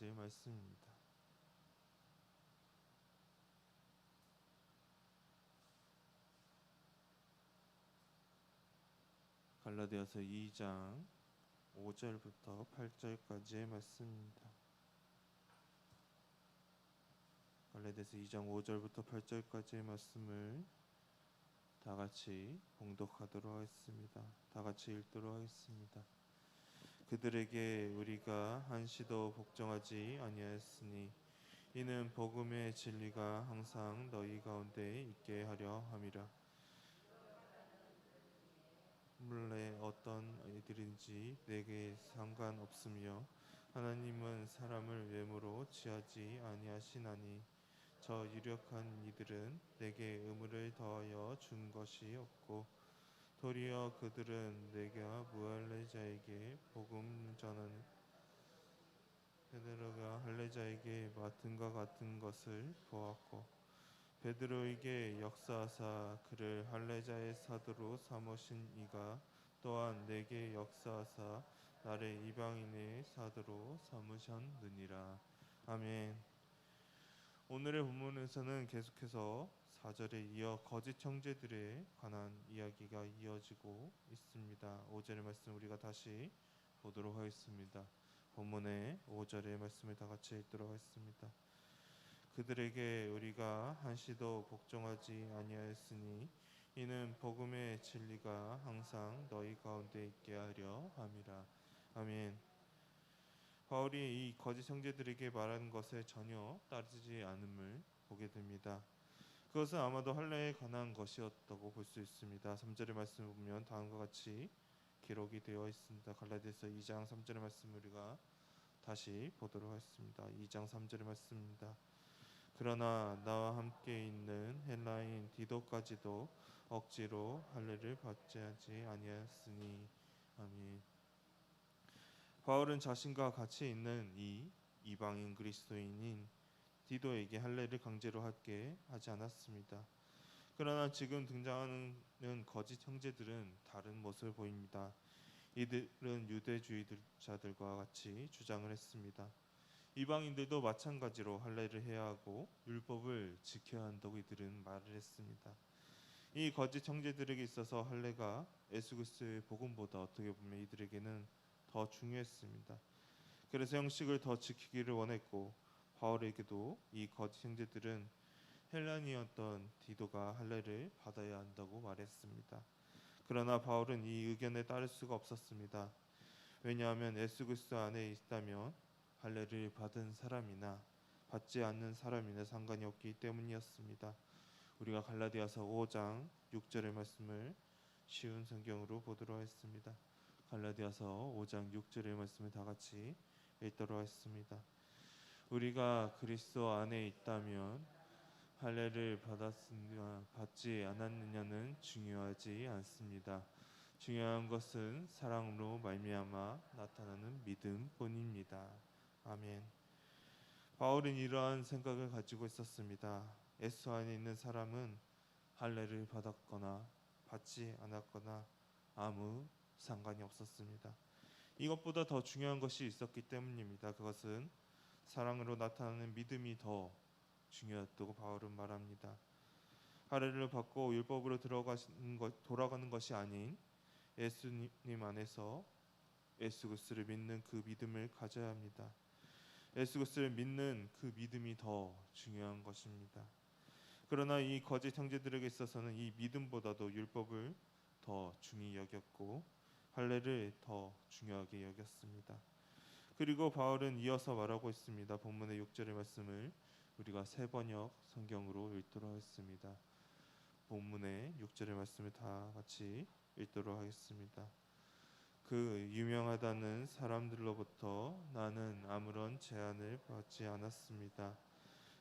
가지의 말씀입니다. 갈라디아서 2장 5절부터 8절까지의 말씀입니다. 갈라디아서 2장 5절부터 8절까지의 말씀을 다 같이 봉독하도록 하겠습니다. 다 같이 읽도록 하겠습니다. 그들에게 우리가 한시도 복종하지 아니하였으니 이는 복음의 진리가 항상 너희 가운데 있게 하려 함이라. 물론 어떤 이들인지 내게 상관없으며 하나님은 사람을 외모로 취하지 아니하시나니 저 유력한 이들은 내게 의무를 더하여 준 것이 없고 도리어 그들은 내가 무할례자에게 복음 전하는 베드로가 할례자에게 맡은 것 같은 것을 보았고 베드로에게 역사하사 그를 할례자의 사도로 삼으신 이가 또한 내게 역사하사 나를 이방인의 사도로 삼으셨느니라. 아멘. 오늘의 본문에서는 계속해서 4절에 이어 거짓 형제들에 관한 이야기가 이어지고 있습니다. 5절의 말씀 우리가 다시 보도록 하겠습니다. 본문의 5절의 말씀을 다 같이 읽도록 하겠습니다. 그들에게 우리가 한시도 복종하지 아니하였으니 이는 복음의 진리가 항상 너희 가운데 있게 하려 함이라. 아멘. 바울이 이 거짓 형제들에게 말하는 것에 전혀 따르지 않음을 보게 됩니다. 그것은 아마도 할례에 관한 것이었다고 볼 수 있습니다. 3절의 말씀을 보면 다음과 같이 기록이 되어 있습니다. 갈라디아서 2장 3절의 말씀 우리가 다시 보도록 하겠습니다. 2장 3절의 말씀입니다. 그러나 나와 함께 있는 헬라인 디도까지도 억지로 할례를 받지 아니하였으니. 아멘. 바울은 자신과 같이 있는 이 이방인 그리스도인인 디도에게 할례를 강제로 하게 하지 않았습니다. 그러나 지금 등장하는 거짓 형제들은 다른 모습을 보입니다. 이들은 유대주의자들과 같이 주장을 했습니다. 이방인들도 마찬가지로 할례를 해야 하고 율법을 지켜야 한다고 이들은 말을 했습니다. 이 거짓 형제들에게 있어서 할례가 예수 그리스도의 복음보다 어떻게 보면 이들에게는 더 중요했습니다. 그래서 형식을 더 지키기를 원했고 바울에게도 이 거짓 형제들은 헬라인이었던 디도가 할례를 받아야 한다고 말했습니다. 그러나 바울은 이 의견에 따를 수가 없었습니다. 왜냐하면 예수 그리스도 안에 있다면 할례를 받은 사람이나 받지 않는 사람이나 상관이 없기 때문이었습니다. 우리가 갈라디아서 5장 6절의 말씀을 쉬운 성경으로 보도록 하겠습니다. 갈라디아서 5장 6절의 말씀을 다 같이 읽도록 하겠습니다. 우리가 그리스도 안에 있다면 할례를 받았으나 받지 않았느냐는 중요하지 않습니다. 중요한 것은 사랑으로 말미암아 나타나는 믿음뿐입니다. 아멘. 바울은 이러한 생각을 가지고 있었습니다. 예수 안에 있는 사람은 할례를 받았거나 받지 않았거나 아무 상관이 없었습니다. 이것보다 더 중요한 것이 있었기 때문입니다. 그것은 사랑으로 나타나는 믿음이 더 중요했다고 바울은 말합니다. 할례를 받고 율법으로 돌아가는 것이 아닌 예수님 안에서 예수 그리스도를 믿는 그 믿음을 가져야 합니다. 예수 그리스도를 믿는 그 믿음이 더 중요한 것입니다. 그러나 이 거짓 형제들에게 있어서는 이 믿음보다도 율법을 더 중히 여겼고 할례를 더 중요하게 여겼습니다. 그리고 바울은 이어서 말하고 있습니다. 본문의 6절의 말씀을 우리가 세번역 성경으로 읽도록 하겠습니다. 본문의 6절의 말씀을 다 같이 읽도록 하겠습니다. 그 유명하다는 사람들로부터 나는 아무런 제한을 받지 않았습니다.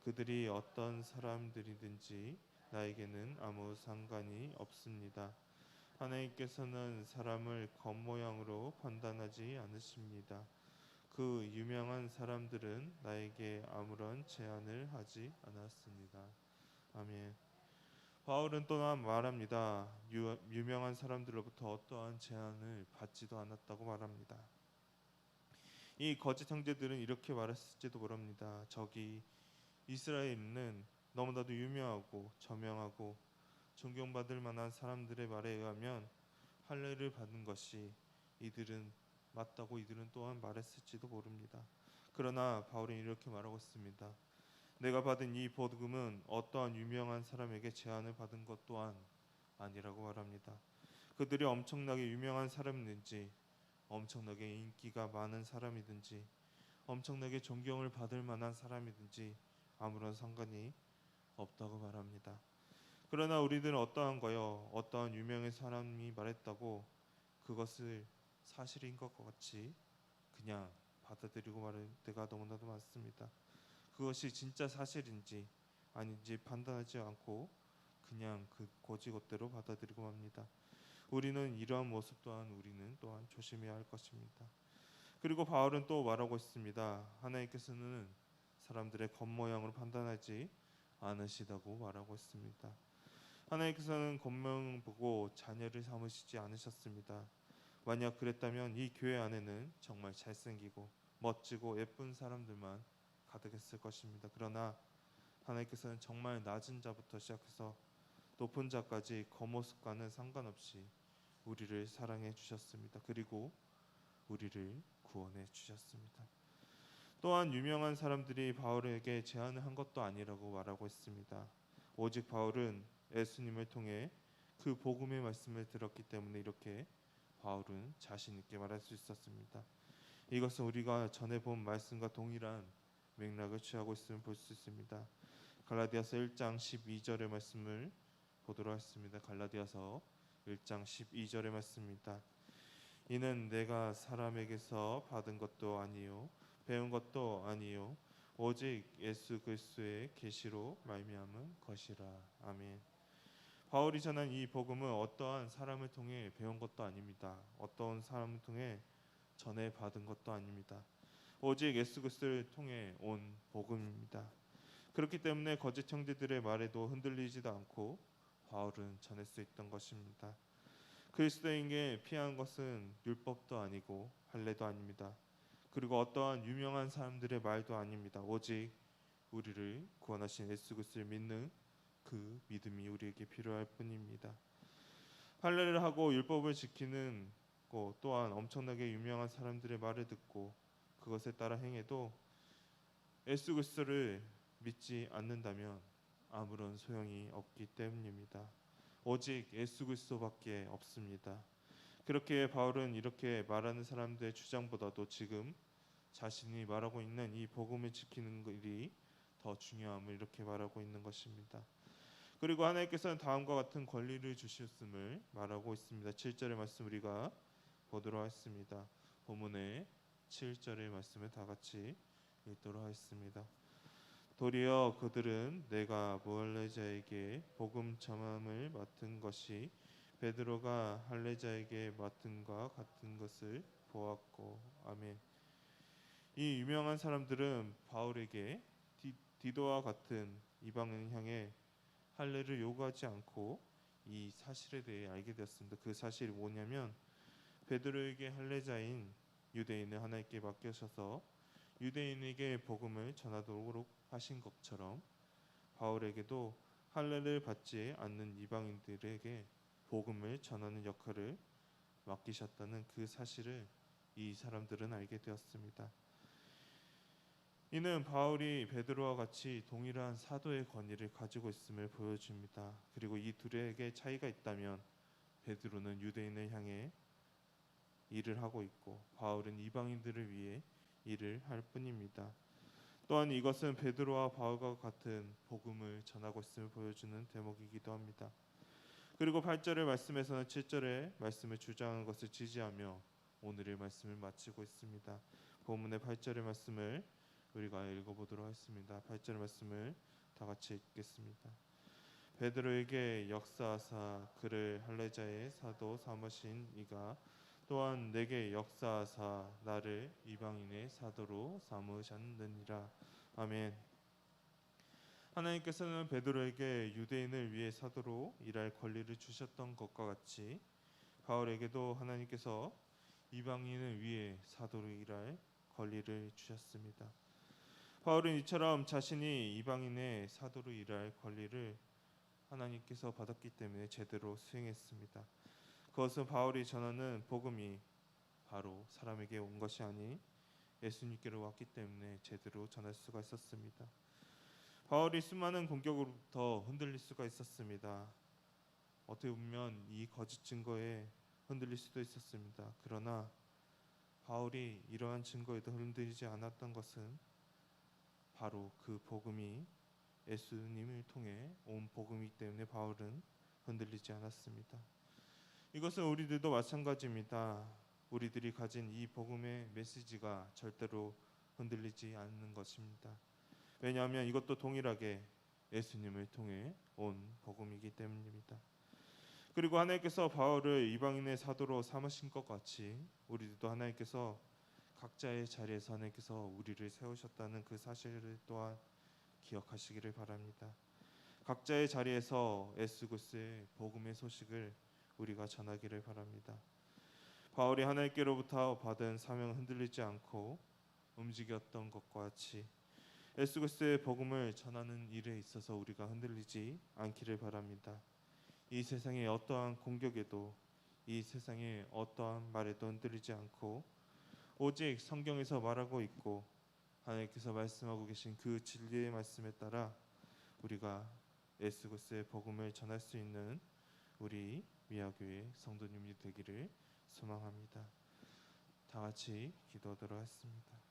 그들이 어떤 사람들이든지 나에게는 아무 상관이 없습니다. 하나님께서는 사람을 겉모양으로 판단하지 않으십니다. 그 유명한 사람들은 나에게 아무런 제한을 하지 않았습니다. 아멘. 바울은 또 말합니다. 유명한 사람들로부터 어떠한 제한을 받지도 않았다고 말합니다. 이 거짓 형제들은 이렇게 말했을지도 모릅니다. 저기 이스라엘은 너무나도 유명하고 저명하고 존경받을 만한 사람들의 말에 의하면 할례를 받은 것이 이들은 맞다고 이들은 또한 말했을지도 모릅니다. 그러나 바울은 이렇게 말하고 있습니다. 내가 받은 이 복음은 어떠한 유명한 사람에게 제안을 받은 것 또한 아니라고 말합니다. 그들이 엄청나게 유명한 사람이든지 엄청나게 인기가 많은 사람이든지 엄청나게 존경을 받을 만한 사람이든지 아무런 상관이 없다고 말합니다. 그러나 우리들은 어떠한 거요? 어떠한 유명한 사람이 말했다고 그것을 사실인 것 같이 그냥 받아들이고 말할 때가 너무나도 많습니다. 그것이 진짜 사실인지 아닌지 판단하지 않고 그냥 그 고지것대로 받아들이고 맙니다. 우리는 이러한 모습 또한 우리는 또한 조심해야 할 것입니다. 그리고 바울은 또 말하고 있습니다. 하나님께서는 사람들의 겉모양으로 판단하지 않으시다고 말하고 있습니다. 하나님께서는 겉모양 보고 자녀를 삼으시지 않으셨습니다. 만약 그랬다면 이 교회 안에는 정말 잘생기고 멋지고 예쁜 사람들만 가득했을 것입니다. 그러나 하나님께서는 정말 낮은 자부터 시작해서 높은 자까지 겉모습과는 상관없이 우리를 사랑해 주셨습니다. 그리고 우리를 구원해 주셨습니다. 또한 유명한 사람들이 바울에게 제안을 한 것도 아니라고 말하고 있습니다. 오직 바울은 예수님을 통해 그 복음의 말씀을 들었기 때문에 이렇게 바울은 자신 있게 말할 수 있었습니다. 이것은 우리가 전에 본 말씀과 동일한 맥락을 취하고 있음을 볼 수 있습니다. 갈라디아서 1장 12절의 말씀을 보도록 하겠습니다. 갈라디아서 1장 12절의 말씀입니다. 이는 내가 사람에게서 받은 것도 아니요 배운 것도 아니요 오직 예수 그리스도의 계시로 말미암은 것이라. 아멘. 바울이 전한 이 복음은 어떠한 사람을 통해 배운 것도 아닙니다. 어떠한 사람을 통해 전해 받은 것도 아닙니다. 오직 예수 그리스도를 통해 온 복음입니다. 그렇기 때문에 거짓 형제들의 말에도 흔들리지도 않고 바울은 전할 수 있던 것입니다. 그리스도인에게 피한 것은 율법도 아니고 할례도 아닙니다. 그리고 어떠한 유명한 사람들의 말도 아닙니다. 오직 우리를 구원하신 예수 그리스도를 믿는 그 믿음이 우리에게 필요할 뿐입니다. 할례를 하고 율법을 지키는 것 또한 엄청나게 유명한 사람들의 말을 듣고 그것에 따라 행해도 예수 그리스도를 믿지 않는다면 아무런 소용이 없기 때문입니다. 오직 예수 그리스도밖에 없습니다. 그렇게 바울은 이렇게 말하는 사람들의 주장보다도 지금 자신이 말하고 있는 이 복음을 지키는 일이 더 중요함을 이렇게 말하고 있는 것입니다. 그리고 하나님께서는 다음과 같은 권리를 주셨음을 말하고 있습니다. 7절의 말씀 우리가 보도록 하겠습니다. 본문의 7절의 말씀을 다 같이 읽도록 하겠습니다. 도리어 그들은 내가 무할례자에게 복음 전함을 맡은 것이 베드로가 할례자에게 맡은과 같은 것을 보았고. 아멘. 이 유명한 사람들은 바울에게 디도와 같은 이방인을 향해 할례를 요구하지 않고 이 사실에 대해 알게 되었습니다. 그 사실이 뭐냐면 베드로에게 할례자인 유대인을 하나님께 맡기셔서 유대인에게 복음을 전하도록 하신 것처럼 바울에게도 할례를 받지 않는 이방인들에게 복음을 전하는 역할을 맡기셨다는 그 사실을 이 사람들은 알게 되었습니다. 이는 바울이 베드로와 같이 동일한 사도의 권위를 가지고 있음을 보여줍니다. 그리고 이 둘에게 차이가 있다면 베드로는 유대인을 향해 일을 하고 있고 바울은 이방인들을 위해 일을 할 뿐입니다. 또한 이것은 베드로와 바울과 같은 복음을 전하고 있음을 보여주는 대목이기도 합니다. 그리고 8절의 말씀에서는 7절의 말씀을 주장하는 것을 지지하며 오늘의 말씀을 마치고 있습니다. 본문의 8절의 말씀을 우리가 읽어보도록 하겠습니다. 8절의 말씀을 다 같이 읽겠습니다. 베드로에게 역사하사 그를 할례자의 사도 삼으신 이가 또한 내게 역사하사 나를 이방인의 사도로 삼으셨느니라. 아멘. 하나님께서는 베드로에게 유대인을 위해 사도로 일할 권리를 주셨던 것과 같이 바울에게도 하나님께서 이방인을 위해 사도로 일할 권리를 주셨습니다. 바울은 이처럼 자신이 이방인의 사도로 일할 권리를 하나님께서 받았기 때문에 제대로 수행했습니다. 그것은 바울이 전하는 복음이 바로 사람에게 온 것이 아닌 예수님께로 왔기 때문에 제대로 전할 수가 있었습니다. 바울이 수많은 공격으로부터 흔들릴 수가 있었습니다. 어떻게 보면 이 거짓 증거에 흔들릴 수도 있었습니다. 그러나 바울이 이러한 증거에도 흔들리지 않았던 것은 바로 그 복음이 예수님을 통해 온 복음이기 때문에 바울은 흔들리지 않았습니다. 이것은 우리들도 마찬가지입니다. 우리들이 가진 이 복음의 메시지가 절대로 흔들리지 않는 것입니다. 왜냐하면 이것도 동일하게 예수님을 통해 온 복음이기 때문입니다. 그리고 하나님께서 바울을 이방인의 사도로 삼으신 것 같이 우리들도 하나님께서 각자의 자리에서 하나님께서 우리를 세우셨다는 그 사실을 또한 기억하시기를 바랍니다. 각자의 자리에서 예수 그리스도의 복음의 소식을 우리가 전하기를 바랍니다. 바울이 하나님께로부터 받은 사명을 흔들리지 않고 움직였던 것과 같이 예수 그리스도의 복음을 전하는 일에 있어서 우리가 흔들리지 않기를 바랍니다. 이 세상의 어떠한 공격에도 이 세상의 어떠한 말에도 흔들리지 않고 오직 성경에서 말하고 있고 하나님께서 말씀하고 계신 그 진리의 말씀에 따라 우리가 예수 그리스도의 복음을 전할 수 있는 우리 미아교회 성도님이 되기를 소망합니다. 다 같이 기도하도록 하겠습니다.